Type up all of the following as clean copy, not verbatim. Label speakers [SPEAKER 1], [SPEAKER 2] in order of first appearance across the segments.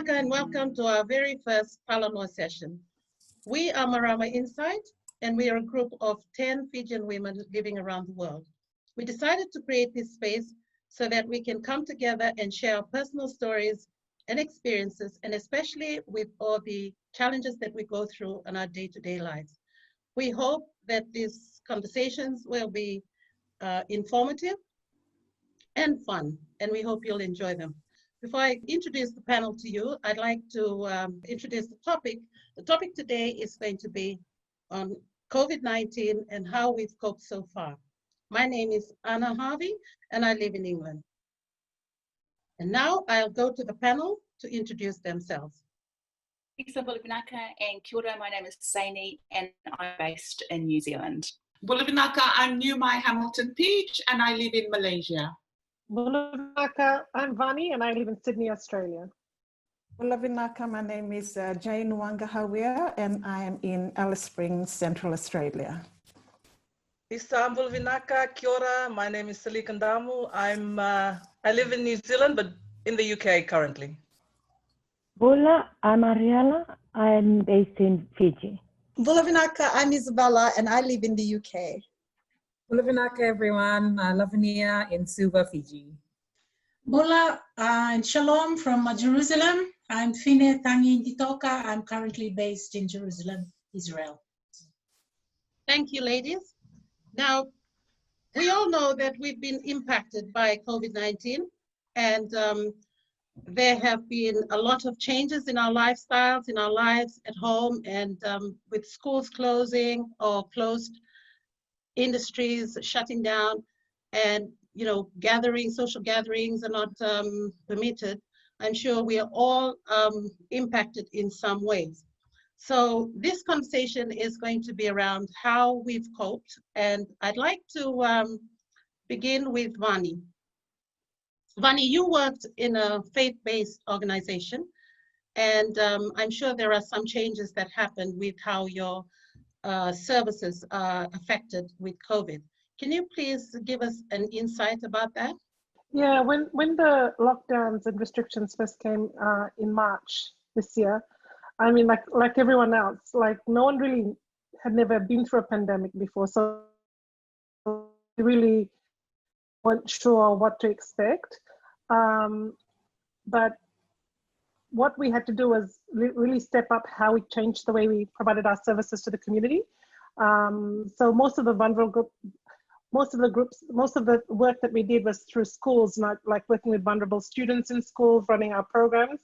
[SPEAKER 1] Bulvinaaka, and welcome to our very first Palanor session. We are Marama Insight, and we are a group of 10 Fijian women living around the world. We decided to create this space so that we can come together and share our personal stories and experiences, and especially with all the challenges that we go through in our day-to-day lives. We hope that these conversations will be informative and fun, and we hope you'll enjoy them. Before I introduce the panel to you, I'd like to introduce the topic. The topic today is going to be on COVID-19 and how we've coped so far. My name is Anna Harvey, and I live in England. And now I'll go to the panel to introduce themselves.
[SPEAKER 2] Isa Bulvinaaka and kia ora, my name is Saini and I'm based in New Zealand.
[SPEAKER 3] Bulvinaaka, I'm Newmai Hamilton Peach and I live in Malaysia.
[SPEAKER 4] Bulvinaaka, I'm Vani and I live in Sydney, Australia.
[SPEAKER 5] Bulvinaaka, my name is Jane Wangahawea and I am in Alice Springs, Central Australia.
[SPEAKER 6] Isa Bulvinaaka, kia ora, my name is Sally Kandamu. I live in New Zealand but in the UK currently.
[SPEAKER 7] Bula, I'm Ariella. I'm based in Fiji.
[SPEAKER 8] Bulvinaaka, I'm Isabella and I live in the UK.
[SPEAKER 9] Bulvinaaka, everyone. Lavania in Suva, Fiji.
[SPEAKER 10] Bula and Shalom from Jerusalem. I'm Fine Tangi Ditoka. I'm currently based in Jerusalem, Israel.
[SPEAKER 1] Thank you, ladies. Now, we all know that we've been impacted by COVID-19, and there have been a lot of changes in our lifestyles, in our lives at home, and with schools closing or closed, industries shutting down, and social gatherings are not permitted. I'm sure we are all impacted in some ways. So this conversation is going to be around how we've coped, and I'd like to begin with Vani. Vani, you worked in a faith-based organization, and I'm sure there are some changes that happened with how your services are affected with COVID. Can you please give us an insight about that?
[SPEAKER 4] Yeah, when the lockdowns and restrictions first came in March this year, I mean, like everyone else, like no one really had never been through a pandemic before, so we really weren't sure what to expect. But what we had to do was really step up how we changed the way we provided our services to the community. So most of the vulnerable most of the work that we did was through schools, not like working with vulnerable students in schools, running our programs,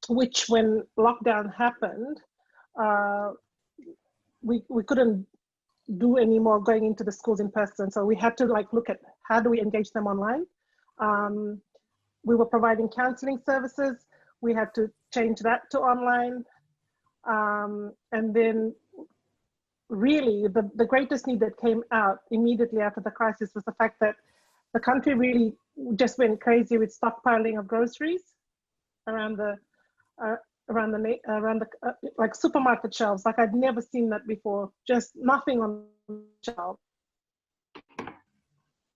[SPEAKER 4] which when lockdown happened, we couldn't do any more going into the schools in person. So we had to look at how do we engage them online. We were providing counseling services. We had to change that to online. And then really the greatest need that came out immediately after the crisis was the fact that the country really just went crazy with stockpiling of groceries around the like supermarket shelves. Like I'd never seen that before, just nothing on the shelf.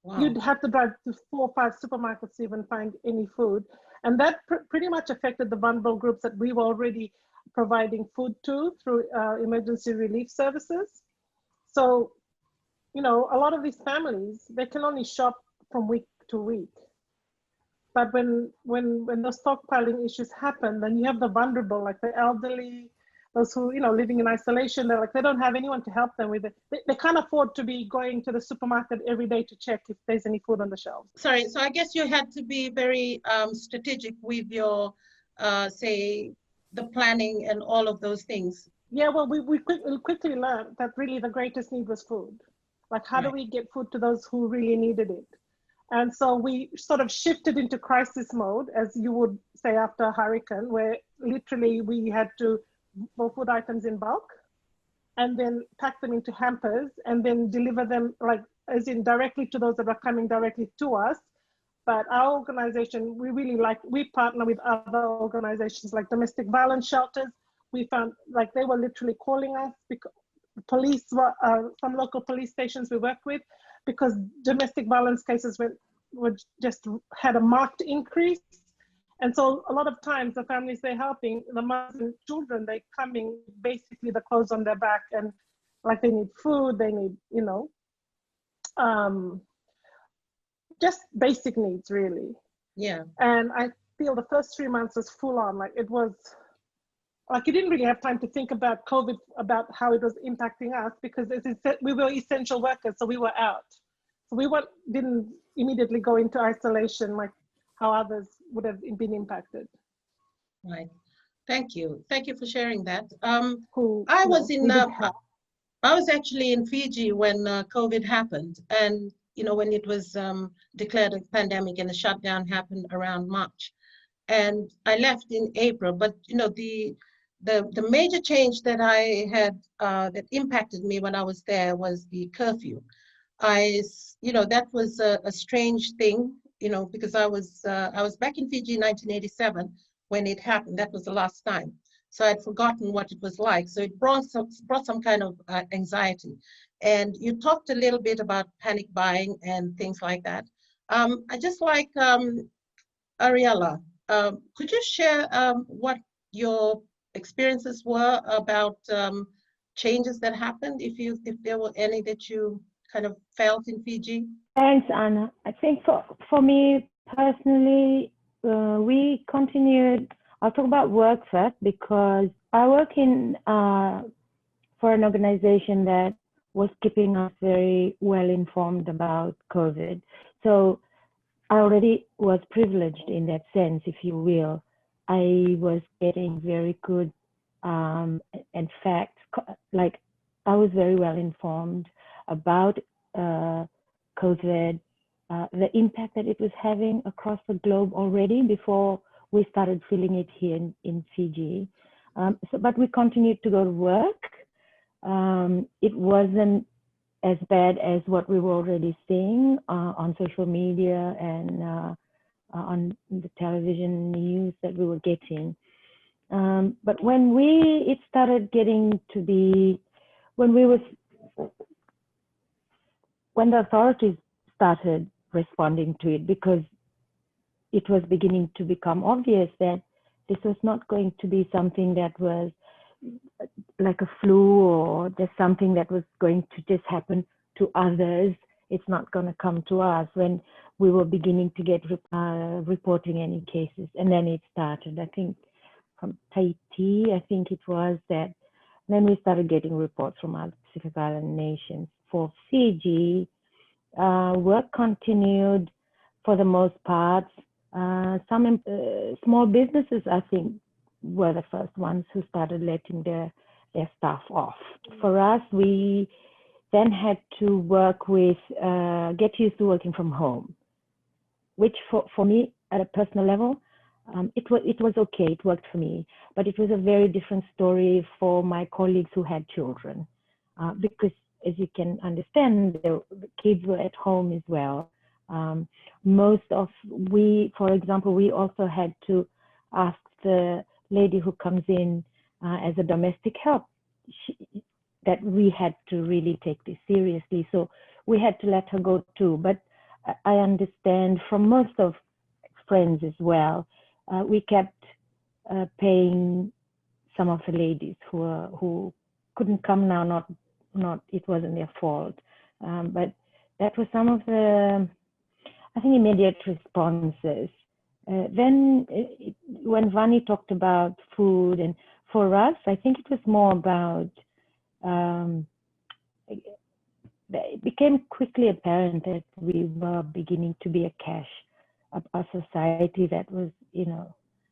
[SPEAKER 4] Wow. You'd have to drive to 4 or 5 supermarkets to even find any food. And that pretty much affected the vulnerable groups that we were already providing food to through emergency relief services. So, a lot of these families, they can only shop from week to week. But when those stockpiling issues happen, then you have the vulnerable, like the elderly, those who, living in isolation, they don't have anyone to help them with it. They can't afford to be going to the supermarket every day to check if there's any food on the shelves.
[SPEAKER 1] Sorry, so I guess you had to be very strategic with your, say, the planning and all of those things.
[SPEAKER 4] Yeah, well, we quickly learned that really the greatest need was food. Like, how do we get food to those who really needed it? And so we sort of shifted into crisis mode, as you would say after a hurricane, where literally we had to buy food items in bulk and then pack them into hampers and then deliver them directly to those that are coming directly to us. But our organization, we partner with other organizations like domestic violence shelters. We found they were literally calling us because police were, some local police stations we work with, because domestic violence cases were just had a marked increase. And so a lot of times the families they're helping, the mothers and children, they're coming basically the clothes on their back, and like they need food, they need, just basic needs really.
[SPEAKER 1] Yeah.
[SPEAKER 4] And I feel the first 3 months was full on, like it was, like you didn't really have time to think about COVID, about how it was impacting us, because we were essential workers, so we were out. So we didn't immediately go into isolation like how others would have been impacted.
[SPEAKER 1] Right. Thank you. Thank you for sharing that.
[SPEAKER 4] Who
[SPEAKER 1] I was I was actually in Fiji when COVID happened, and when it was declared a pandemic and the shutdown happened around March, and I left in April. But the major change that I had that impacted me when I was there was the curfew. That was a strange thing, because I was back in Fiji in 1987 when it happened. That was the last time. So I'd forgotten what it was like. So it brought some kind of anxiety. And you talked a little bit about panic buying and things like that. I just like, Ariella, could you share what your experiences were about changes that happened, if there were any that you kind of felt in Fiji?
[SPEAKER 7] Thanks, Anna. I think for me personally, we continued. I'll talk about work first, because I work for an organization that was keeping us very well informed about COVID. So I already was privileged in that sense, if you will. I was getting very good and facts, like I was very well informed about COVID, the impact that it was having across the globe already before we started feeling it here in Fiji. But we continued to go to work. It wasn't as bad as what we were already seeing on social media and on the television news that we were getting. But when it started getting to be, when the authorities started responding to it, because it was beginning to become obvious that this was not going to be something that was like a flu or just something that was going to just happen to others. It's not going to come to us, when we were beginning to get reporting any cases. And then it started, I think, from Tahiti, I think it was that. Then we started getting reports from other Pacific Island nations. For Fiji, work continued for the most part. Some small businesses, I think, were the first ones who started letting their staff off. For us, we then had to work with, get used to working from home, which for me, at a personal level, it was okay, it worked for me. But it was a very different story for my colleagues who had children, because as you can understand, the kids were at home as well. For example, we also had to ask the lady who comes in as a domestic help, that we had to really take this seriously. So we had to let her go too. But I understand from most of friends as well, we kept paying some of the ladies who couldn't come now, not it wasn't their fault. But that was some of the, I think, immediate responses. Then when Vani talked about food, and for us, I think it was more about, it became quickly apparent that we were beginning to be a society that was,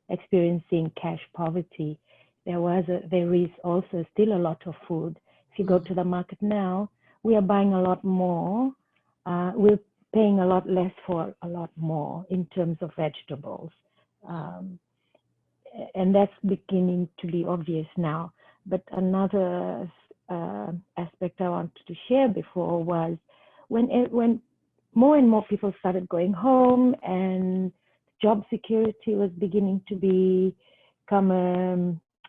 [SPEAKER 7] experiencing cash poverty. There is also still a lot of food. If you go to the market now, we are buying a lot more. We're paying a lot less for a lot more in terms of vegetables. And that's beginning to be obvious now. But another aspect I wanted to share before was when more and more people started going home and job security was beginning to become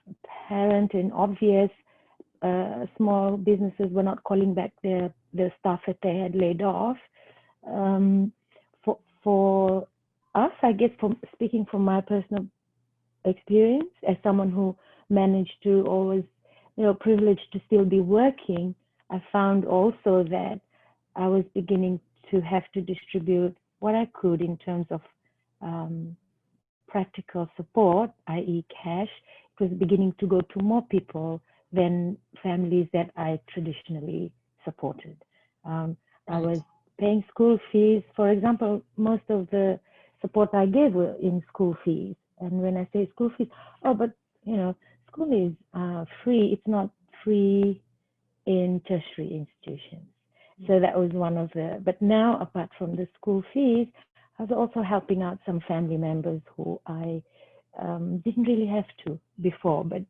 [SPEAKER 7] apparent and obvious, small businesses were not calling back their staff that they had laid off. For us, I guess, from speaking from my personal experience as someone who managed to always, privileged to still be working, I found also that I was beginning to have to distribute what I could in terms of practical support, i.e. cash. It was beginning to go to more people than families that I traditionally supported. I was paying school fees. For example, most of the support I gave were in school fees. And when I say school fees, but school is free. It's not free in tertiary institutions. So that was one of the, but now apart from the school fees, I was also helping out some family members who I didn't really have to before. But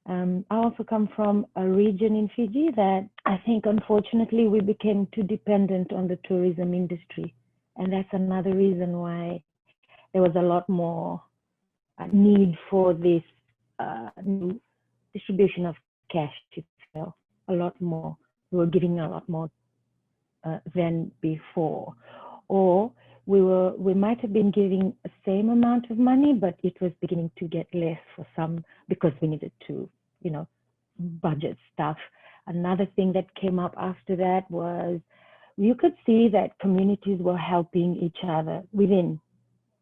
[SPEAKER 7] I also come from a region in Fiji that I think, unfortunately, we became too dependent on the tourism industry. And that's another reason why there was a lot more need for this new distribution of cash, if you will, a lot more. We were giving a lot more than before. Or we might have been giving the same amount of money, but it was beginning to get less for some because we needed to, budget stuff. Another thing that came up after that was you could see that communities were helping each other within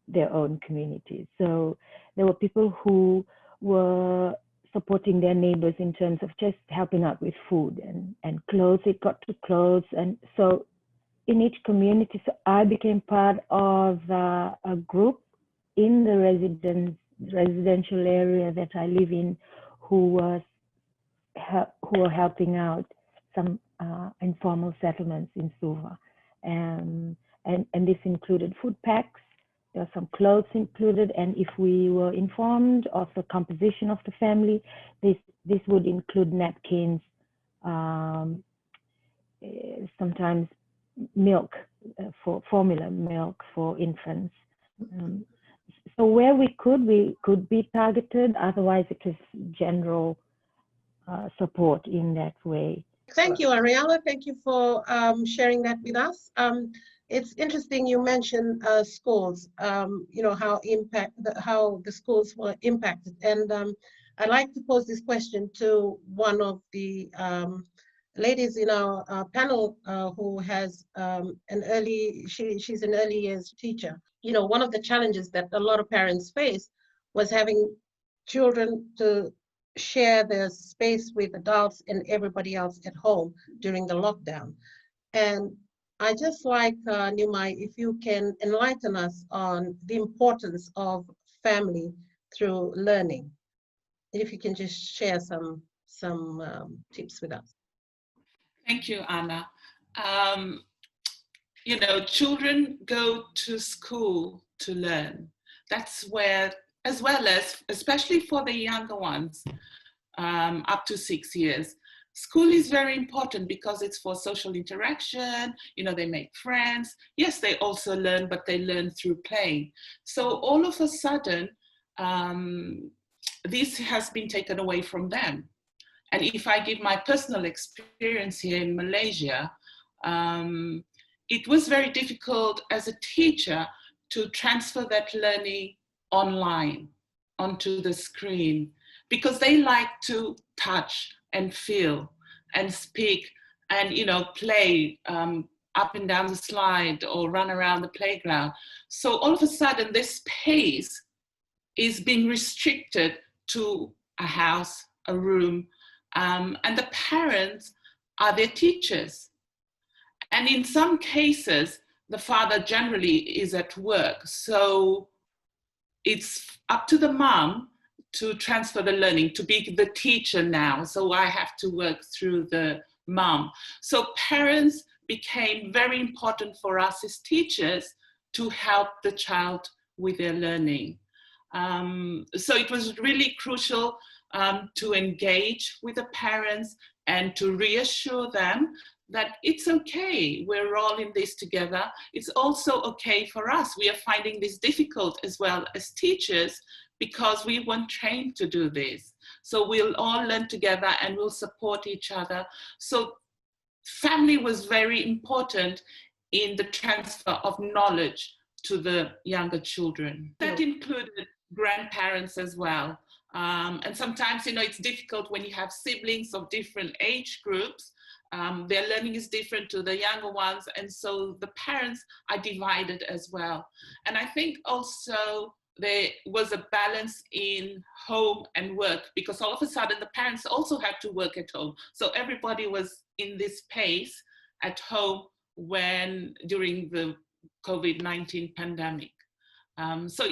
[SPEAKER 7] their own communities. So there were people who were supporting their neighbors in terms of just helping out with food and clothes. It got to clothes. And so in each community, so I became part of a group in the residential area that I live in who were helping out some informal settlements in Suva. And this included food packs. There were some clothes included, and if we were informed of the composition of the family, this would include napkins, sometimes milk, for formula milk for infants. So where we could be targeted. Otherwise, it was general support in that way.
[SPEAKER 1] Thank you, Ariella. Thank you for sharing that with us. It's interesting you mentioned schools, how the schools were impacted. And I'd like to pose this question to one of the ladies in our panel who has she's an early years teacher. One of the challenges that a lot of parents face was having children to share their space with adults and everybody else at home during the lockdown. And I just like, Nimai, if you can enlighten us on the importance of family through learning. If you can just share some tips with us.
[SPEAKER 3] Thank you, Anna. Children go to school to learn. That's where, as well as, especially for the younger ones, up to 6 years, school is very important because it's for social interaction. They make friends. Yes, they also learn, but they learn through play. So all of a sudden, this has been taken away from them. And if I give my personal experience here in Malaysia, it was very difficult as a teacher to transfer that learning online onto the screen, because they like to touch and feel and speak and play up and down the slide or run around the playground. So all of a sudden this space is being restricted to a house, a room, and the parents are their teachers. And in some cases, the father generally is at work. So it's up to the mom to transfer the learning, to be the teacher now. So I have to work through the mom. So parents became very important for us as teachers to help the child with their learning. So it was really crucial to engage with the parents and to reassure them that it's okay, we're all in this together. It's also okay for us. We are finding this difficult as well as teachers because we weren't trained to do this. So we'll all learn together and we'll support each other. So family was very important in the transfer of knowledge to the younger children. That included grandparents as well. And sometimes, it's difficult when you have siblings of different age groups. Their learning is different to the younger ones. And so the parents are divided as well. And I think also there was a balance in home and work, because all of a sudden the parents also had to work at home. So everybody was in this pace at home during the COVID-19 pandemic. So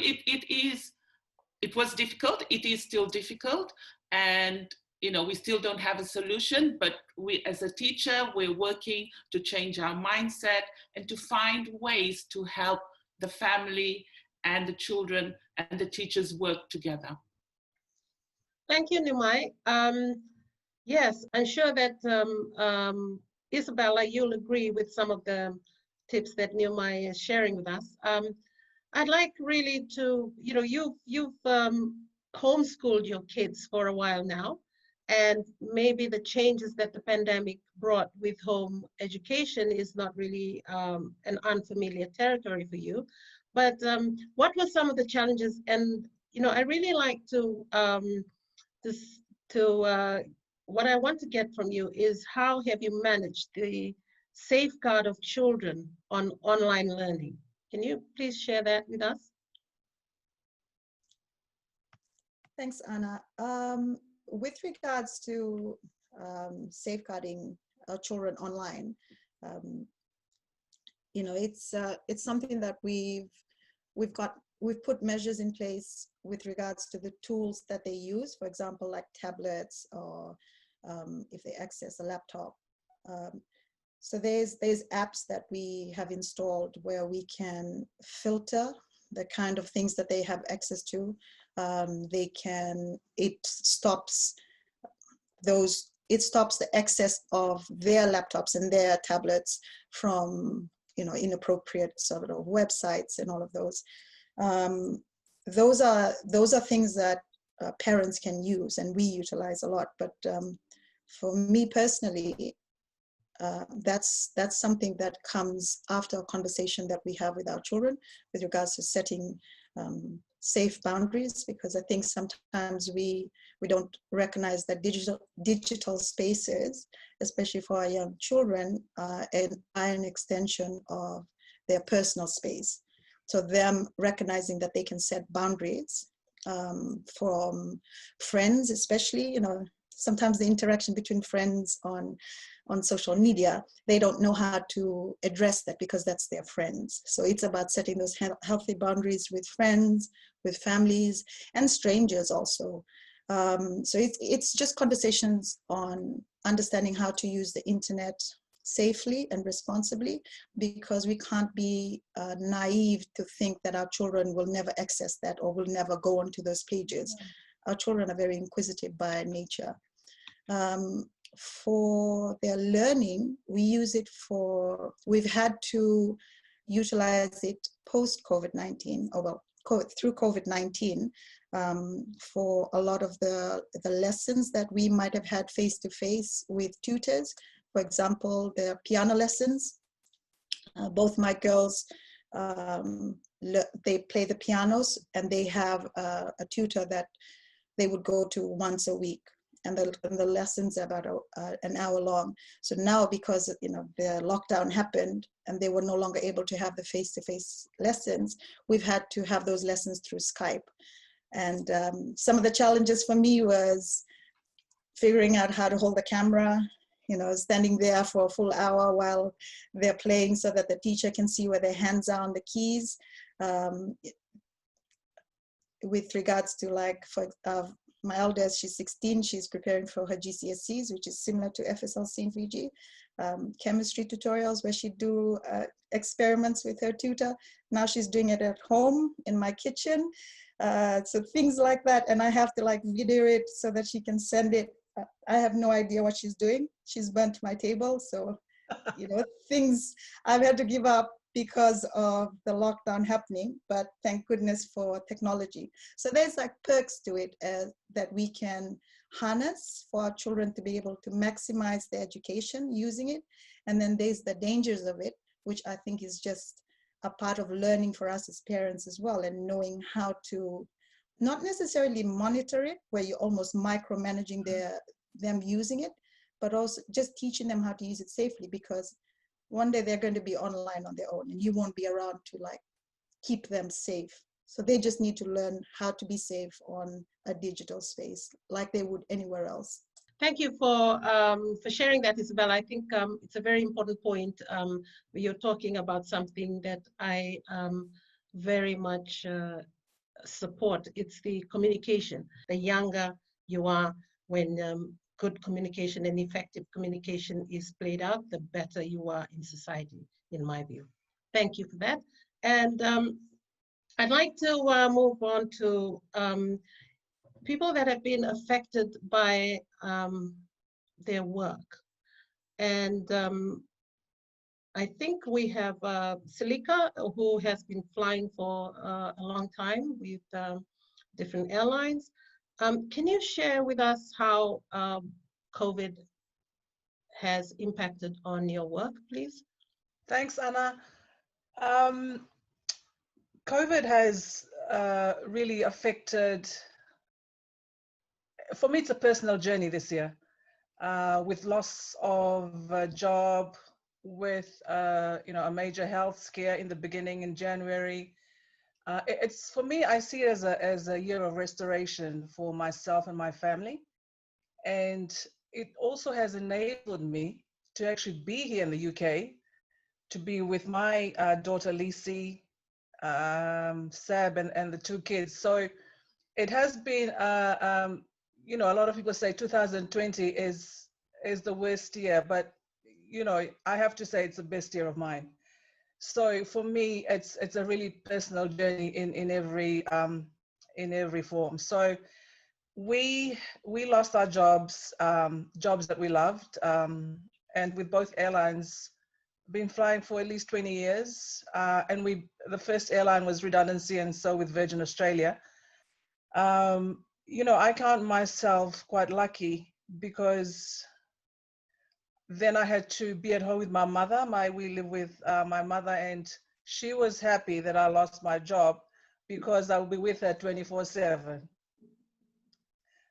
[SPEAKER 3] it was difficult, it is still difficult, and we still don't have a solution, but we as a teacher, we're working to change our mindset and to find ways to help the family and the children and the teachers work together.
[SPEAKER 1] Thank you, Nimai. Yes, I'm sure that Isabella, you'll agree with some of the tips that Nimai is sharing with us. I'd like really to, you've homeschooled your kids for a while now, and maybe the changes that the pandemic brought with home education is not really an unfamiliar territory for you. But what were some of the challenges? And I really like to what I want to get from you is how have you managed the safeguard of children on online learning? Can you please share that with us?
[SPEAKER 8] Thanks, Anna. With regards to safeguarding our children online, it's something that we've put measures in place with regards to the tools that they use, for example, like tablets or if they access a laptop. So there's apps that we have installed where we can filter the kind of things that they have access to. It stops the access of their laptops and their tablets from inappropriate sort of websites and all of those. Those are things that parents can use and we utilize a lot. But for me personally, that's something that comes after a conversation that we have with our children with regards to setting safe boundaries, because I think sometimes we don't recognize that digital spaces, especially for our young children, are an extension of their personal space. So them recognizing that they can set boundaries from friends, especially, sometimes the interaction between friends on social media, they don't know how to address that because that's their friends. So it's about setting those healthy boundaries with friends, with families, and strangers also. So it's just conversations on understanding how to use the internet safely and responsibly, because we can't be naive to think that our children will never access that or will never go onto those pages. Our children are very inquisitive by nature. For their learning, we've had to utilize it post-COVID-19, through COVID-19, for a lot of the lessons that we might have had face-to-face with tutors. For example, the piano lessons. Both my girls, they play the pianos, and they have a tutor that they would go to once a week. And the lessons are about an hour long. So now, because the lockdown happened and they were no longer able to have the face-to-face lessons, we've had to have those lessons through Skype. And some of the challenges for me was figuring out how to hold the camera, standing there for a full hour while they're playing so that the teacher can see where their hands are on the keys. With regards to my eldest, she's 16, she's preparing for her GCSEs, which is similar to FSLC in Fiji. Chemistry tutorials where she'd do experiments with her tutor. Now she's doing it at home in my kitchen. So things like that. And I have to video it so that she can send it. I have no idea what she's doing. She's burnt my table. So, things I've had to give up because of the lockdown happening, but thank goodness for technology. So there's perks to it that we can harness for our children to be able to maximize their education using it. And then there's the dangers of it, which I think is just a part of learning for us as parents as well, and knowing how to not necessarily monitor it, where you're almost micromanaging them using it, but also just teaching them how to use it safely, because one day they're going to be online on their own and you won't be around to like keep them safe. So they just need to learn how to be safe on a digital space like they would anywhere else.
[SPEAKER 1] Thank you for sharing that, Isabel. I think it's a very important point. You're talking about something that I very much support. It's the communication. The younger you are, when good communication and effective communication is played out, the better you are in society, in my view. Thank you for that. And I'd like to move on to people that have been affected by their work. And I think we have Silika, who has been flying for a long time with different airlines. Can you share with us how COVID has impacted on your work, please?
[SPEAKER 6] Thanks, Anna. COVID has really affected, for me, it's a personal journey this year, with loss of a job, with a major health scare in the beginning in January. It's, for me, I see it as a year of restoration for myself and my family. And it also has enabled me to actually be here in the UK, to be with my daughter Lisi, Seb, and the two kids. So it has been, a lot of people say 2020 is the worst year, but I have to say it's the best year of mine. So for me, it's a really personal journey in every form. So we lost our jobs, jobs that we loved, and with both airlines, been flying for at least 20 years, and the first airline was redundancy, and so with Virgin Australia. I count myself quite lucky, because then I had to be at home with my mother. We live with my mother, and she was happy that I lost my job because I'll be with her 24/7.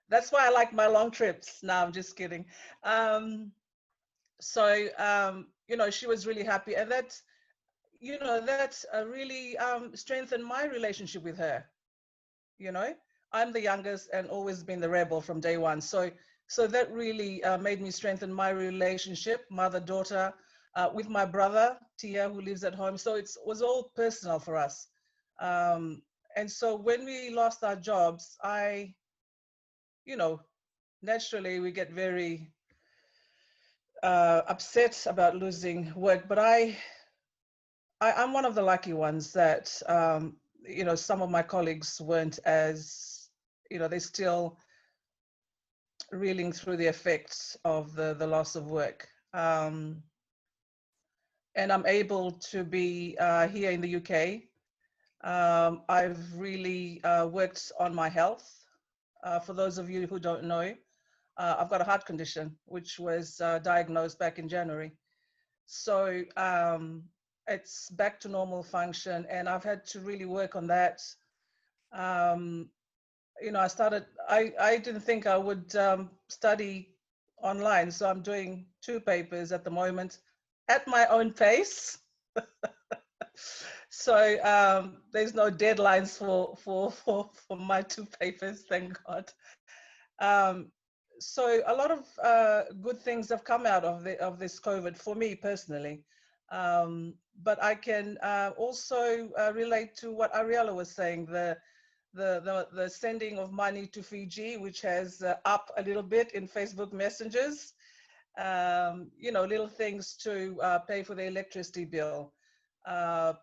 [SPEAKER 6] That's why I like my long trips. No, I'm just kidding. She was really happy, and that really strengthened my relationship with her. I'm the youngest and always been the rebel from day one. So that really made me strengthen my relationship, mother-daughter, with my brother, Tia, who lives at home. So it was all personal for us. And so when we lost our jobs, naturally we get very upset about losing work. But I'm one of the lucky ones that, some of my colleagues weren't as, they're still reeling through the effects of the loss of work. And I'm able to be here in the UK. I've really worked on my health. For those of you who don't know, I've got a heart condition, which was diagnosed back in January. So it's back to normal function, and I've had to really work on that. I didn't think I would study online, so I'm doing 2 papers at the moment at my own pace. So there's no deadlines for my 2 papers, thank God. So a lot of good things have come out of this COVID for me personally. But I can also relate to what Ariella was saying, the sending of money to Fiji, which has up a little bit in Facebook messages, little things to pay for the electricity bill,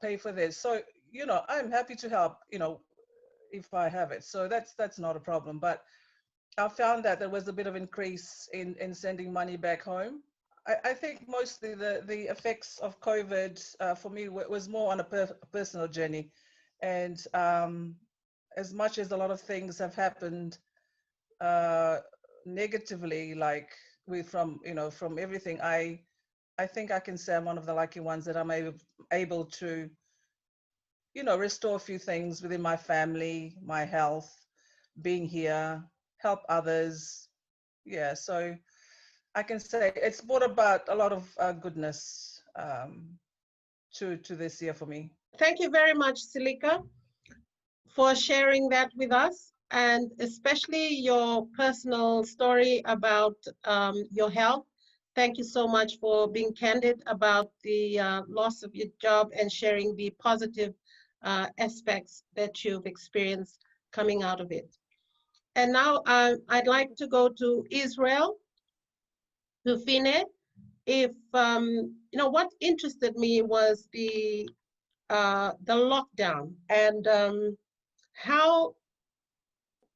[SPEAKER 6] pay for this. So, I'm happy to help, if I have it. So that's not a problem. But I found that there was a bit of increase in sending money back home. I think mostly the effects of COVID for me was more on a personal journey. And as much as a lot of things have happened negatively, like from everything, I think I can say I'm one of the lucky ones that I'm able to you know, restore a few things within my family, my health, being here, help others. Yeah, so I can say it's brought about a lot of goodness to this year for me.
[SPEAKER 1] Thank you very much, Silika, for sharing that with us, and especially your personal story about your health. Thank you so much for being candid about the loss of your job and sharing the positive aspects that you've experienced coming out of it. And now I'd like to go to Israel, to Fine. If, you know, what interested me was the lockdown and how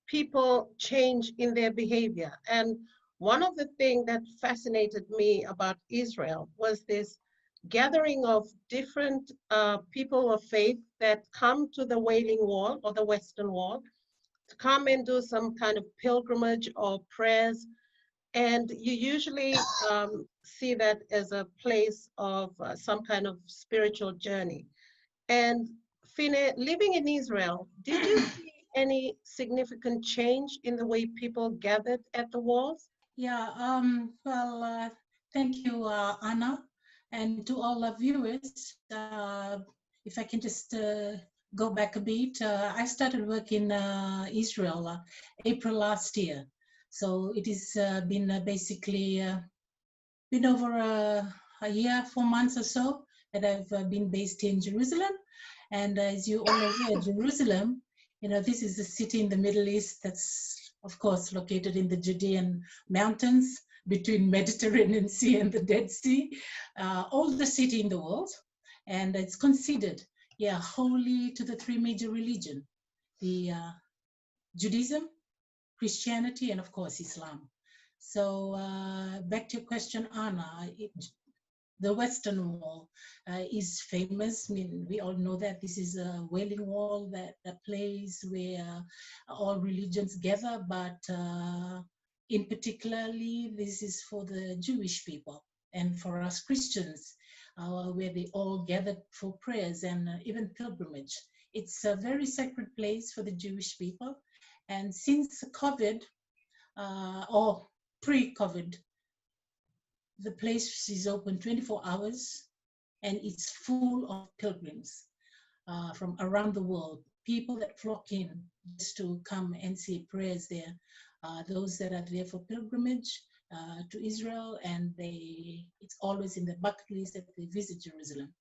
[SPEAKER 1] people change in their behavior. And one of the things that fascinated me about Israel was this gathering of different people of faith that come to the Wailing Wall or the Western Wall to come and do some kind of pilgrimage or prayers. And you usually see that as a place of some kind of spiritual journey. And Fine, living in Israel, did you see any significant change in the way people gathered at the walls?
[SPEAKER 10] Yeah, well, thank you, Anna, and to all the viewers. If I can just go back a bit, I started work in Israel April last year. So it has been basically been over a year, 4 months or so that I've been based in Jerusalem. And as you all know, Jerusalem, you know, this is a city in the Middle East that's, of course, located in the Judean mountains between Mediterranean Sea and the Dead Sea, oldest city in the world. And it's considered, yeah, holy to the three major religions, the Judaism, Christianity, and of course, Islam. So back to your question, Anna, the Western Wall is famous. I mean, we all know that this is a Wailing Wall, that a place where all religions gather, but in particularly, this is for the Jewish people and for us Christians, where they all gathered for prayers and even pilgrimage. It's a very sacred place for the Jewish people. And since COVID, or pre-COVID, the place is open 24 hours and it's full of pilgrims from around the world, people that flock in just to come and say prayers there, those that are there for pilgrimage to Israel, and it's always in the bucket list that they visit Jerusalem.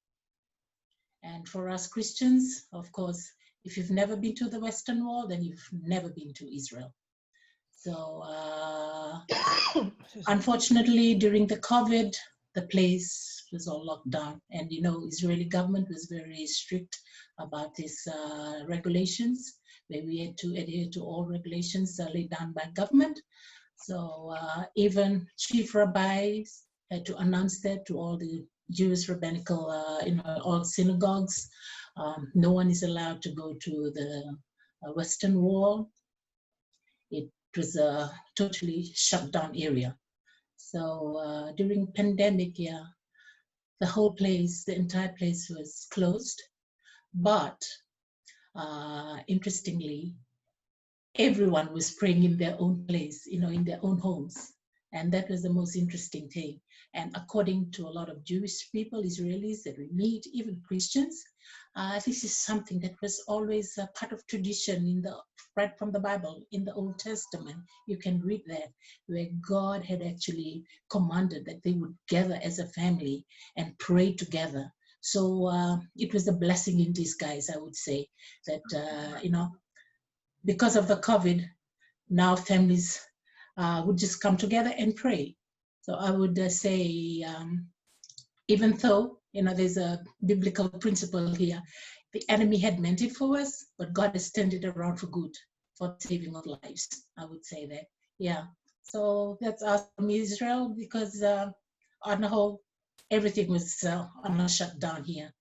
[SPEAKER 10] And for us Christians, of course, if you've never been to the Western Wall, then you've never been to Israel. So unfortunately, during the COVID, the place was all locked down. And, you know, Israeli government was very strict about these regulations, where we had to adhere to all regulations laid down by government. So even chief rabbis had to announce that to all the Jewish rabbinical, you know, all synagogues. No one is allowed to go to the Western Wall. It was a totally shut down area. So during pandemic, yeah, the whole place, the entire place was closed. But interestingly, everyone was praying in their own place, you know, in their own homes. And that was the most interesting thing. And according to a lot of Jewish people, Israelis that we meet, even Christians, this is something that was always a part of tradition in right from the Bible, in the Old Testament. You can read that, where God had actually commanded that they would gather as a family and pray together. So it was a blessing in disguise, I would say, that, you know, because of the COVID, now families would just come together and pray. So I would say, even though, you know, there's a biblical principle here, the enemy had meant it for us, but God has turned it around for good, for saving of lives. I would say that, yeah. So that's us from Israel, because on the whole, everything was on a shutdown here.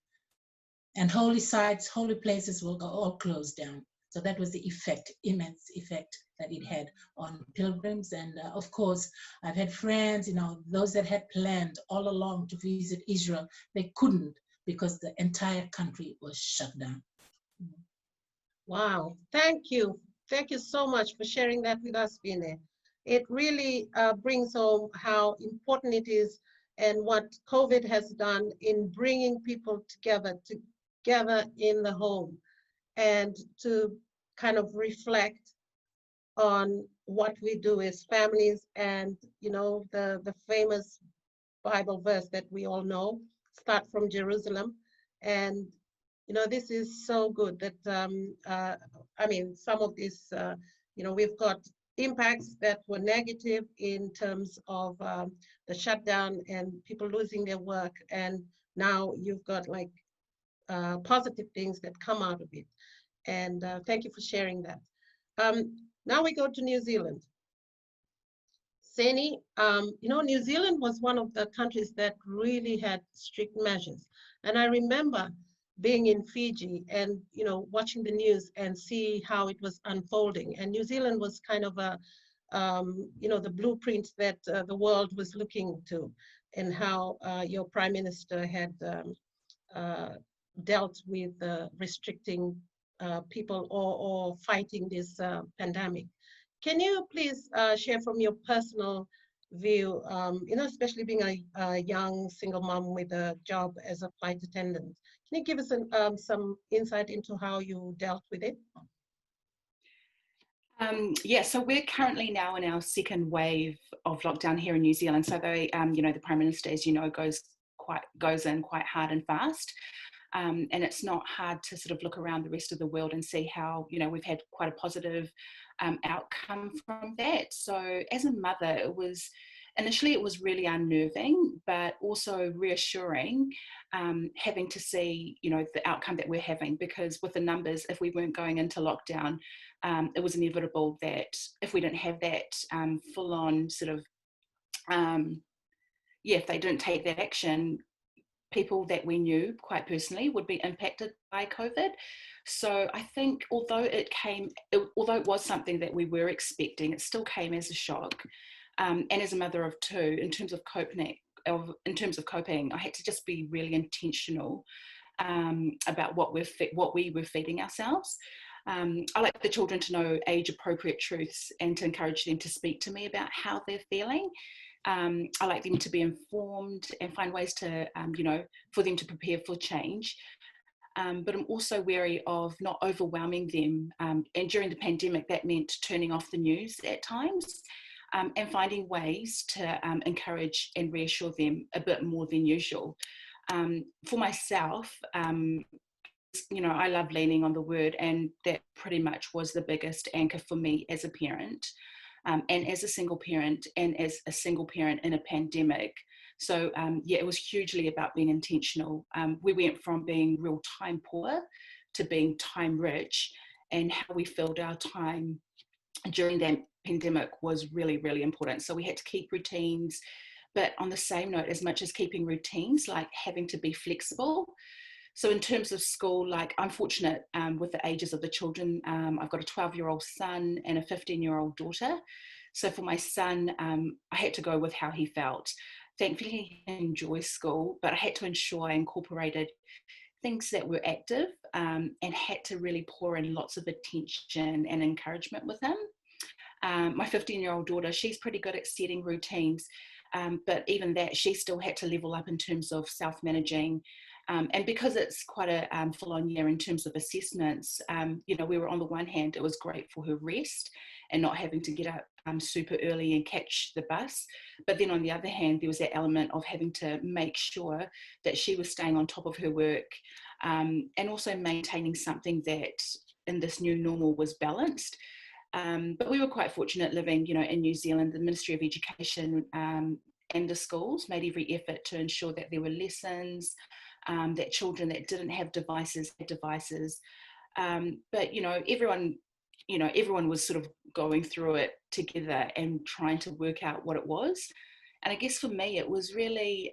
[SPEAKER 10] And holy sites, holy places will go all closed down. So that was the effect, immense effect that it had on pilgrims. And of course, I've had friends, you know, those that had planned all along to visit Israel, they couldn't because the entire country was shut down.
[SPEAKER 1] Wow, thank you. Thank you so much for sharing that with us, Vinay. It really brings home how important it is and what COVID has done in bringing people together in the home and to kind of reflect on what we do as families and, you know, the famous Bible verse that we all know, start from Jerusalem. And, you know, this is so good that, I mean, some of this, you know, we've got impacts that were negative in terms of the shutdown and people losing their work. And now you've got like positive things that come out of it. And thank you for sharing that. Now we go to New Zealand. Seni, you know, New Zealand was one of the countries that really had strict measures. And I remember being in Fiji and, you know, watching the news and see how it was unfolding. And New Zealand was kind of a, you know, the blueprint that the world was looking to, and how your prime minister had dealt with restricting people or fighting this pandemic. Can you please share from your personal view, you know, especially being a young single mom with a job as a flight attendant, can you give us some insight into how you dealt with it?
[SPEAKER 2] Yeah, so we're currently now in our second wave of lockdown here in New Zealand. So they, you know, the Prime Minister, as you know, goes in quite hard and fast. And it's not hard to sort of look around the rest of the world and see how, you know, we've had quite a positive outcome from that. So as a mother, initially it was really unnerving, but also reassuring, having to see, you know, the outcome that we're having, because with the numbers, if we weren't going into lockdown, it was inevitable that if we didn't have that full on sort of, if they didn't take that action, people that we knew quite personally would be impacted by COVID. So I think although it was something that we were expecting, it still came as a shock. And as a mother of two, in terms of coping, I had to just be really intentional about what we were feeding ourselves. I like the children to know age-appropriate truths and to encourage them to speak to me about how they're feeling. I like them to be informed and find ways to, you know, for them to prepare for change. But I'm also wary of not overwhelming them. And during the pandemic, that meant turning off the news at times and finding ways to encourage and reassure them a bit more than usual. For myself, you know, I love leaning on the word, and that pretty much was the biggest anchor for me as a parent. And as a single parent in a pandemic. So it was hugely about being intentional. We went from being real time poor to being time rich, and how we filled our time during that pandemic was really, really important. So we had to keep routines, but on the same note, as much as keeping routines, like having to be flexible. So in terms of school, like I'm fortunate with the ages of the children. I've got a 12-year-old son and a 15-year-old daughter. So for my son, I had to go with how he felt. Thankfully, he enjoys school, but I had to ensure I incorporated things that were active and had to really pour in lots of attention and encouragement with him. My 15-year-old daughter, she's pretty good at setting routines, but even that, she still had to level up in terms of self-managing. And because it's quite a full-on year in terms of assessments, you know, we were on the one hand, it was great for her rest and not having to get up super early and catch the bus. But then on the other hand, there was that element of having to make sure that she was staying on top of her work and also maintaining something that in this new normal was balanced. But we were quite fortunate living, you know, in New Zealand. The Ministry of Education and the schools made every effort to ensure that there were lessons, that children that didn't have devices had devices. But, you know, everyone was sort of going through it together and trying to work out what it was. And I guess for me, it was really,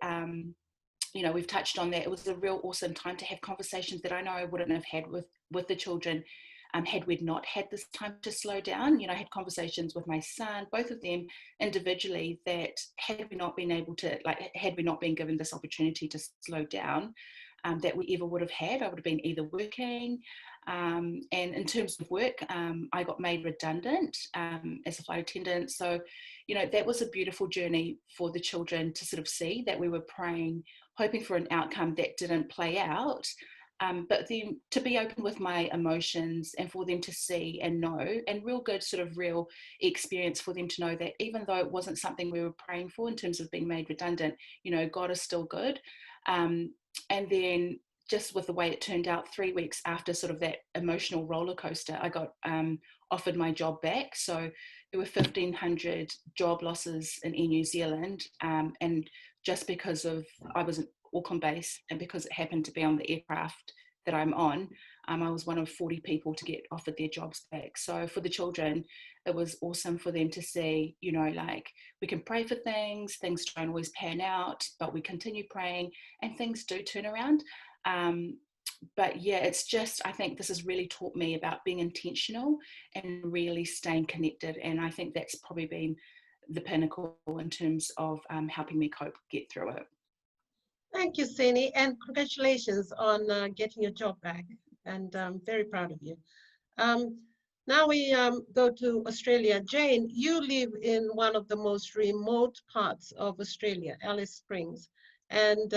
[SPEAKER 2] you know, we've touched on that. It was a real awesome time to have conversations that I know I wouldn't have had with the children had we not had this time to slow down. You know, I had conversations with my son, both of them individually, that had we not been given this opportunity to slow down, that we ever would have had. I would have been either working And in terms of work, I got made redundant as a flight attendant. So, you know, that was a beautiful journey for the children to sort of see that we were praying, hoping for an outcome that didn't play out. But then to be open with my emotions and for them to see and know, and real good sort of real experience for them to know that even though it wasn't something we were praying for in terms of being made redundant, you know, God is still good. And then just with the way it turned out, 3 weeks after sort of that emotional roller coaster, I got offered my job back. So there were 1,500 job losses in New Zealand. And just because of, I was an Auckland base, and because it happened to be on the aircraft that I'm on, I was one of 40 people to get offered their jobs back. So for the children, it was awesome for them to see, you know, like we can pray for things don't always pan out, but we continue praying and things do turn around. But yeah, it's just, I think this has really taught me about being intentional and really staying connected. And I think that's probably been the pinnacle in terms of helping me get through it.
[SPEAKER 1] Thank you, Sini, and congratulations on getting your job back. And I'm very proud of you. Now we go to Australia. Jane, you live in one of the most remote parts of Australia, Alice Springs, and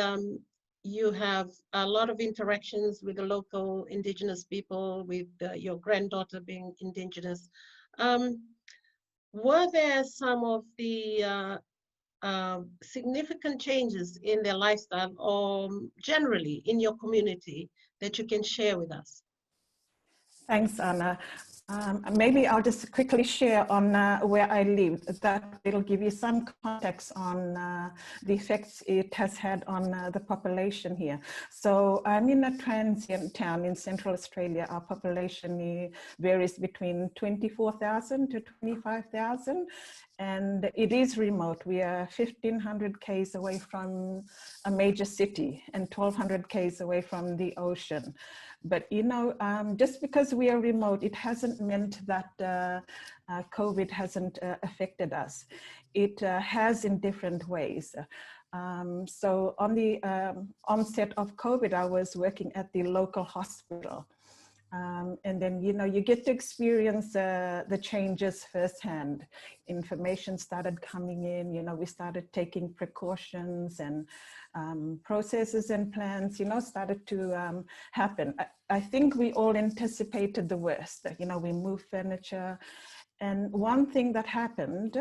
[SPEAKER 1] you have a lot of interactions with the local Indigenous people, with your granddaughter being Indigenous. Were there some of the significant changes in their lifestyle or generally in your community that you can share with us?
[SPEAKER 5] Thanks, Anna. Maybe I'll just quickly share on where I live. That will give you some context on the effects it has had on the population here. So I'm in a transient town in Central Australia. Our population varies between 24,000 to 25,000. And it is remote. We are 1,500 k's away from a major city and 1,200 k's away from the ocean. But, you know, just because we are remote, it hasn't meant that COVID hasn't affected us. It has in different ways. So on the onset of COVID, I was working at the local hospital. And then, you know, you get to experience the changes firsthand. Information started coming in, you know, we started taking precautions, and processes and plans, you know, started to happen. I think we all anticipated the worst. You know, we moved furniture. And one thing that happened,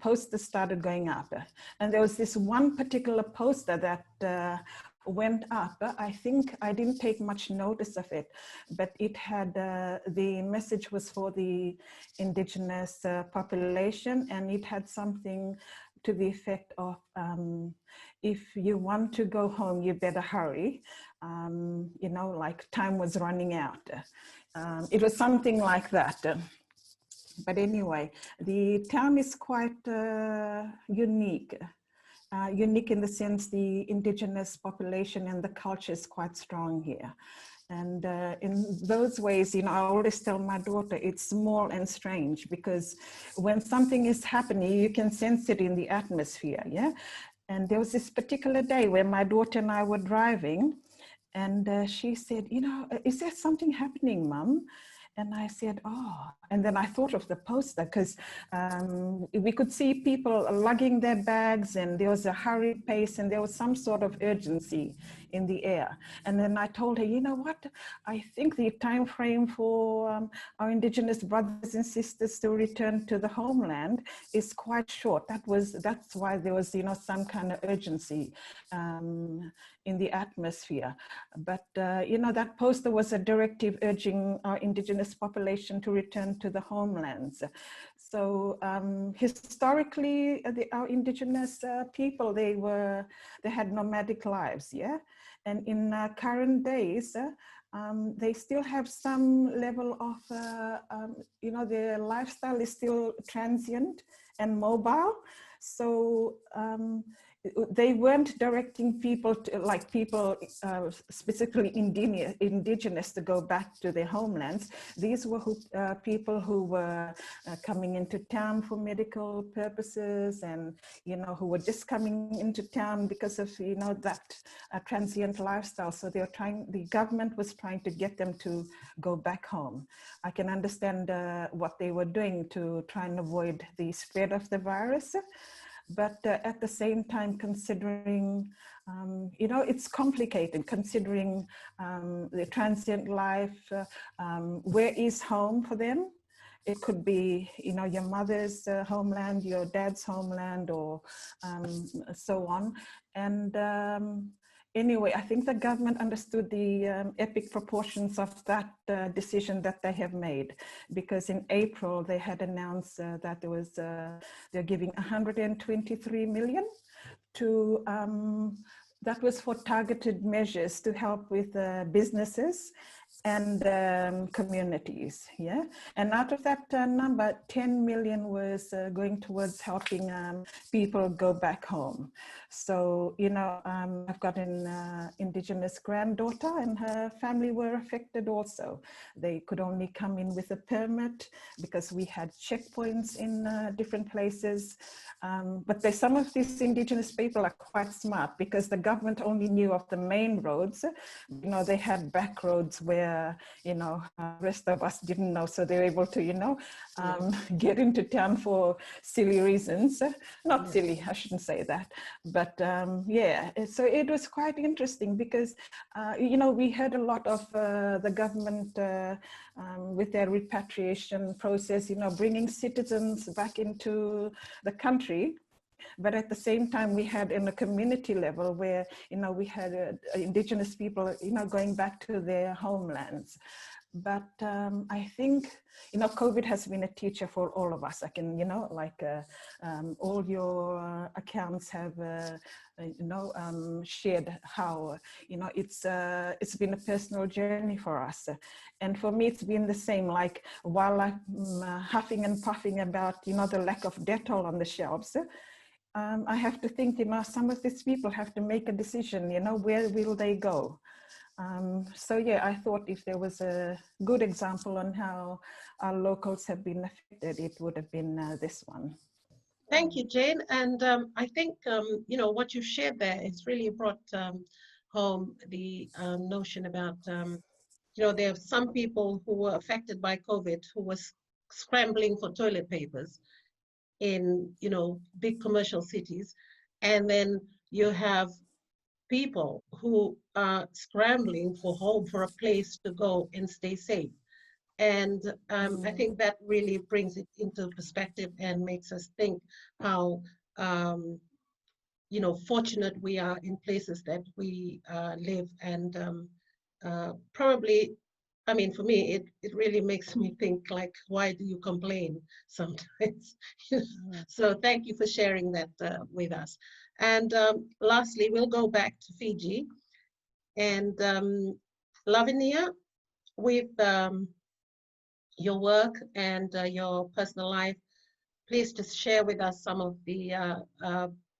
[SPEAKER 5] posters started going up. And there was this one particular poster that went up. I think I didn't take much notice of it, but it had, the message was for the Indigenous population, and it had something to the effect of, if you want to go home, you better hurry. You know, like time was running out. It was something like that. But anyway, the town is quite unique. Unique in the sense the Indigenous population and the culture is quite strong here. And in those ways, you know, I always tell my daughter, it's small and strange, because when something is happening, you can sense it in the atmosphere, yeah? And there was this particular day where my daughter and I were driving, and she said, you know, is there something happening, Mum? And I said, oh, and then I thought of the poster, because we could see people lugging their bags, and there was a hurried pace, and there was some sort of urgency in the air. And then I told her, you know what, I think the time frame for our Indigenous brothers and sisters to return to the homeland is quite short. That's why there was, you know, some kind of urgency in the atmosphere. But, you know, that poster was a directive urging our Indigenous population to return to the homelands. So historically, our Indigenous people, they had nomadic lives, yeah? And in current days, they still have some level of, you know, their lifestyle is still transient and mobile. So, they weren't directing people to, like people specifically indigenous to go back to their homelands. These were people who were coming into town for medical purposes, and who were just coming into town because of that transient lifestyle. So they were the government was trying to get them to go back home. I can understand what they were doing to try and avoid the spread of the virus. But at the same time, considering, it's complicated, considering the transient life, where is home for them? It could be, your mother's homeland, your dad's homeland, or so on. And anyway, I think the government understood the epic proportions of that decision that they have made, because in April they had announced that there was they're giving 123 million to that was for targeted measures to help with businesses and communities, yeah. And out of that number, 10 million was going towards helping people go back home. So, I've got an Indigenous granddaughter, and her family were affected also. They could only come in with a permit because we had checkpoints in different places. But some of these Indigenous people are quite smart, because the government only knew of the main roads. They had back roads where rest of us didn't know, so they're able to get into town for silly reasons. Not silly, I shouldn't say that, but yeah. So it was quite interesting, because we heard a lot of the government with their repatriation process, bringing citizens back into the country. But at the same time, we had in a community level where, we had Indigenous people, going back to their homelands. But I think, COVID has been a teacher for all of us. I can, all your accounts have, shared how, it's been a personal journey for us. And for me, it's been the same, like while I'm huffing and puffing about, the lack of Dettol on the shelves, I have to think, some of these people have to make a decision, where will they go? So yeah, I thought if there was a good example on how our locals have been affected, it would have been this one.
[SPEAKER 1] Thank you, Jane. And I think, what you shared there is really brought home the notion about, there are some people who were affected by COVID who was scrambling for toilet papers in, big commercial cities. And then you have people who are scrambling for home, for a place to go and stay safe. And I think that really brings it into perspective and makes us think how, fortunate we are in places that we live. And probably, for me, it really makes me think, like, why do you complain sometimes? So thank you for sharing that with us. And lastly, we'll go back to Fiji. And Lavinia, with your work and your personal life, please just share with us some of the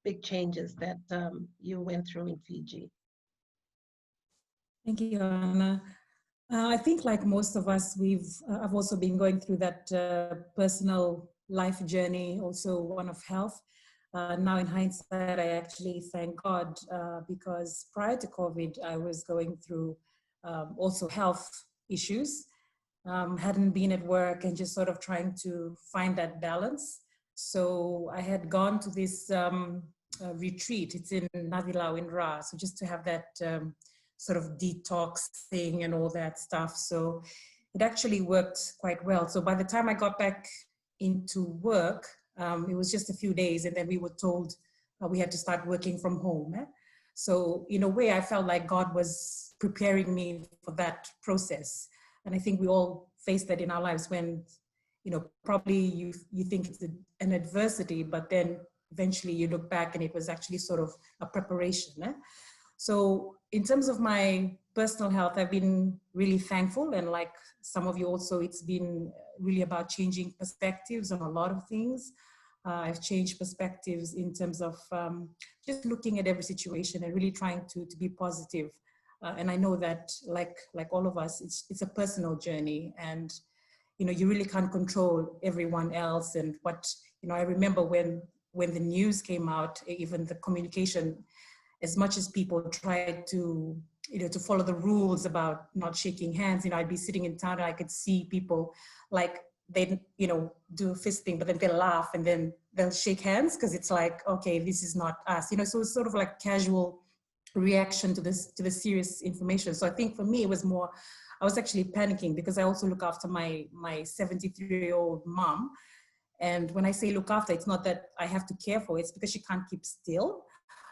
[SPEAKER 1] big changes that you went through in Fiji.
[SPEAKER 9] Thank you, Anna. I think, like most of us, I've also been going through that personal life journey, also one of health. Now in hindsight, I actually thank God because prior to COVID, I was going through also health issues. Hadn't been at work and just sort of trying to find that balance. So I had gone to this retreat. It's in Navilau in Ra. So just to have that sort of detox thing and all that stuff. So it actually worked quite well. So by the time I got back into work, it was just a few days, and then we were told we had to start working from home. So in a way, I felt like God was preparing me for that process. And I think we all face that in our lives when, probably you think it's an adversity, but then eventually you look back and it was actually sort of a preparation. So in terms of my personal health, I've been really thankful. And like some of you also, it's been really about changing perspectives on a lot of things. I've changed perspectives in terms of just looking at every situation and really trying to be positive. And I know that like all of us, it's a personal journey, and you really can't control everyone else. And what, I remember when the news came out, even the communication, as much as people tried to, to follow the rules about not shaking hands, I'd be sitting in town and I could see people like, they, do a fist thing, but then they'll laugh and then they'll shake hands because it's like, okay, this is not us, so it's sort of like casual reaction to the serious information. So I think for me, it was more, I was actually panicking because I also look after my 73-year-old mom. And when I say look after, it's not that I have to care for, it's because she can't keep still.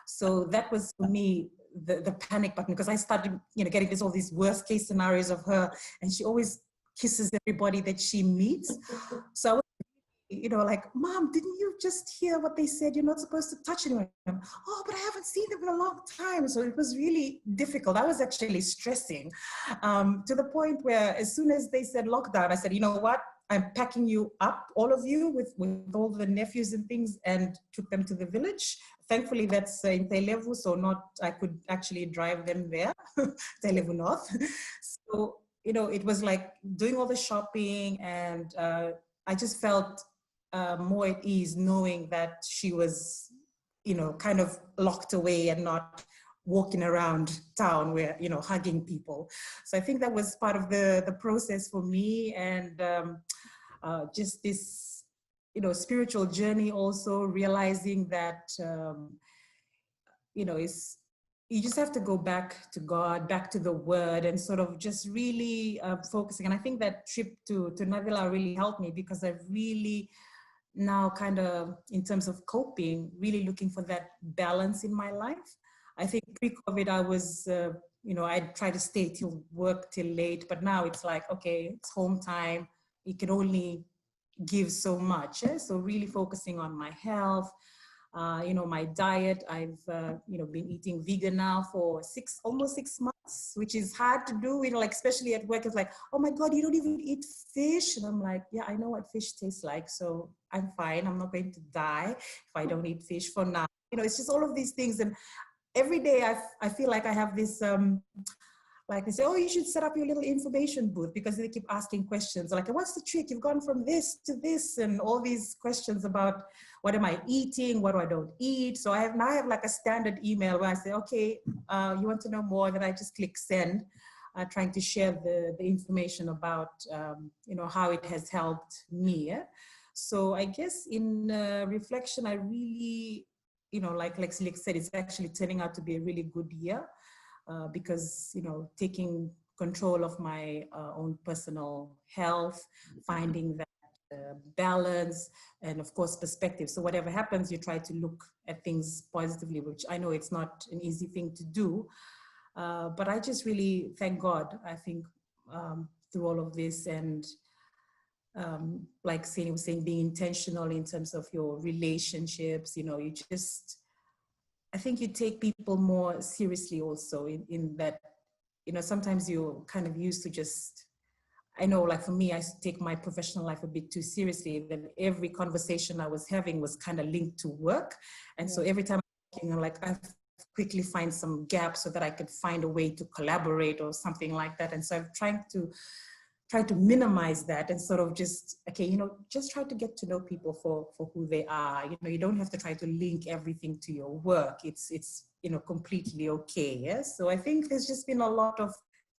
[SPEAKER 9] So that was for me the panic button, because I started, getting all these worst case scenarios of her, and she always kisses everybody that she meets. So I was, like, Mom, didn't you just hear what they said? You're not supposed to touch anyone. Oh, but I haven't seen them in a long time. So it was really difficult. I was actually stressing to the point where as soon as they said lockdown, I said, you know what? I'm packing you up, all of you, with all the nephews and things, and took them to the village. Thankfully, that's in Tailevu, so I could actually drive them there, Tailevu North. So, it was like doing all the shopping, and I just felt more at ease knowing that she was, kind of locked away and not walking around town where, hugging people. So I think that was part of the process for me, and just this, spiritual journey also, realizing that, you just have to go back to God, back to the word, and sort of just really focusing. And I think that trip to Navila really helped me, because I've really now kind of, in terms of coping, really looking for that balance in my life. I think pre-COVID, I was, I'd try to stay till work till late, but now it's like, okay, it's home time. You can only give so much. So really focusing on my health, my diet. I've, been eating vegan now for almost 6 months, which is hard to do, like, especially at work. It's like, oh my God, you don't even eat fish. And I'm like, yeah, I know what fish tastes like. So I'm fine. I'm not going to die if I don't eat fish for now. It's just all of these things. And every day I feel like I have this, like they say, oh, you should set up your little information booth, because they keep asking questions like, what's the trick? You've gone from this to this, and all these questions about what am I eating? What do I don't eat? So I have like a standard email where I say, okay, you want to know more? Then I just click send, trying to share the information about, how it has helped me. So I guess in reflection, I really, like Slick said, it's actually turning out to be a really good year. Because, taking control of my own personal health, finding that balance, and of course, perspective. So whatever happens, you try to look at things positively, which I know it's not an easy thing to do. But I just really thank God, I think, through all of this. And like Sini was saying, being intentional in terms of your relationships, you just, I think you take people more seriously also in that, sometimes you're kind of used to just, I know, like for me, I take my professional life a bit too seriously. Then every conversation I was having was kind of linked to work. And so every time I'm like, I quickly find some gaps so that I could find a way to collaborate or something like that. And so I'm trying to minimize that and sort of just, okay, just try to get to know people for who they are. You don't have to try to link everything to your work. It's completely okay. Yeah? So I think there's just been a lot of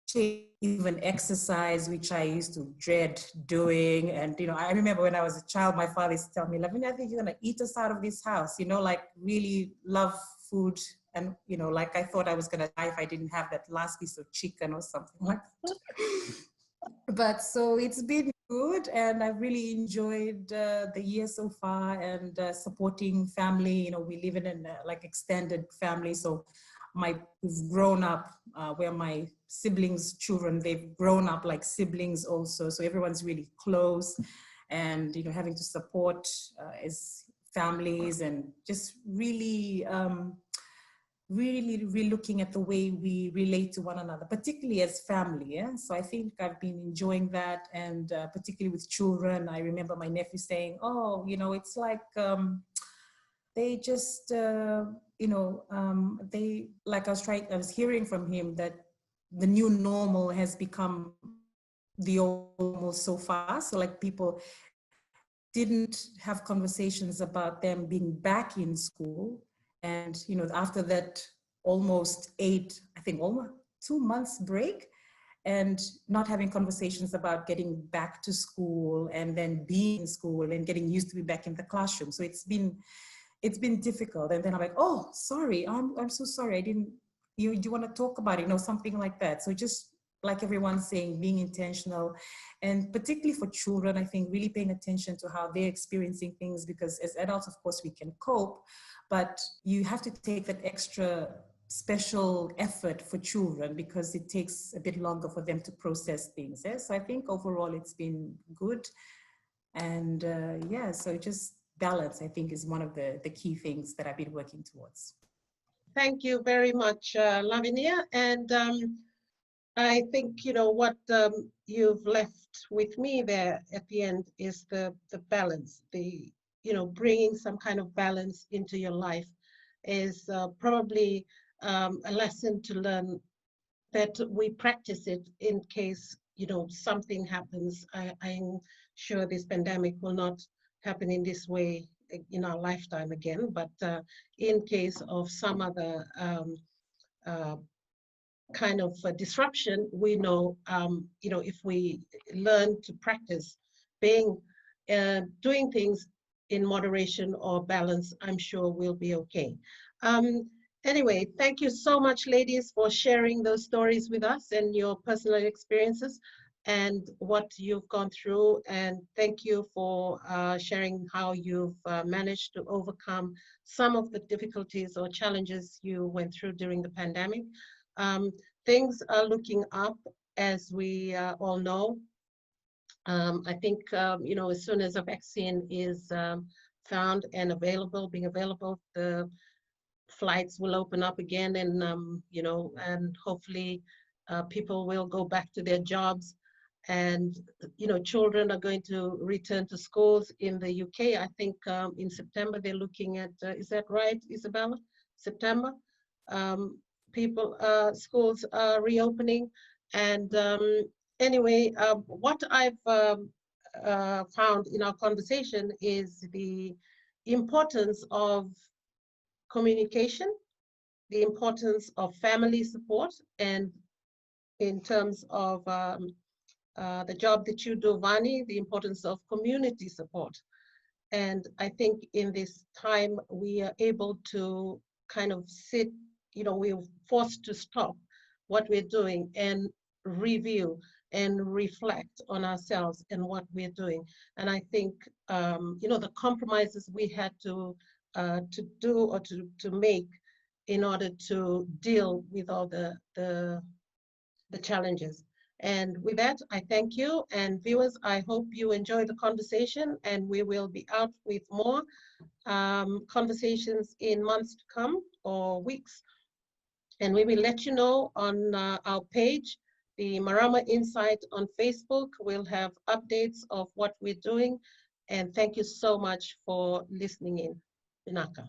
[SPEAKER 9] change, even exercise, which I used to dread doing. And, I remember when I was a child, my father used to tell me, Lavinia, I think you're gonna eat us out of this house, like really love food. And, like I thought I was gonna die if I didn't have that last piece of chicken or something like that. But so it's been good, and I've really enjoyed the year so far, and supporting family. We live in an like extended family, so we've grown up where my siblings' children, they've grown up like siblings also. So everyone's really close, and having to support as families, and just really really re-looking at the way we relate to one another, particularly as family. Yeah? So I think I've been enjoying that, and particularly with children. I remember my nephew saying, oh, you know, it's like they just, you know, they, like I was hearing from him that the new normal has become the old normal so far. So like people didn't have conversations about them being back in school. And, you know, after that almost I think almost 2 months break, and not having conversations about getting back to school and then being in school and getting used to be back in the classroom. So it's been difficult. And then I'm like, oh, sorry, I'm so sorry. I didn't, do you want to talk about it? You know, something like that. So just like everyone's saying, being intentional, and particularly for children, I think really paying attention to how they're experiencing things, because as adults, of course, we can cope, but you have to take that extra special effort for children because it takes a bit longer for them to process things. Yeah? So I think overall it's been good. And yeah, so just balance, I think, is one of the key things that I've been working towards.
[SPEAKER 1] Thank you very much, Lavinia. And I think, you know, what you've left with me there at the end is the balance, you know, bringing some kind of balance into your life is probably a lesson to learn, that we practice it in case, you know, something happens. I'm sure this pandemic will not happen in this way in our lifetime again, but in case of some other kind of disruption, we know, you know, if we learn to practice doing things in moderation or balance, I'm sure we'll be okay. Anyway, thank you so much, ladies, for sharing those stories with us and your personal experiences and what you've gone through. And thank you for sharing how you've managed to overcome some of the difficulties or challenges you went through during the pandemic. Things are looking up, as we all know. I think, you know, as soon as a vaccine is found and being available, the flights will open up again, and you know, and hopefully people will go back to their jobs, and you know, children are going to return to schools in the UK. I think in September they're looking at, is that right, Isabella? September, schools are reopening, and anyway, what I've found in our conversation is the importance of communication, the importance of family support, and in terms of the job that you do, Vani, the importance of community support. And I think in this time, we are able to kind of sit, you know, we're forced to stop what we're doing and review and reflect on ourselves and what we're doing. And I think, you know, the compromises we had to do or to make in order to deal with all the challenges. And with that, I thank you. And viewers, I hope you enjoy the conversation, and we will be out with more conversations in months to come or weeks. And we will let you know on our page, the Marama Insight on Facebook. We'll have updates of what we're doing. And thank you so much for listening in. Binaka.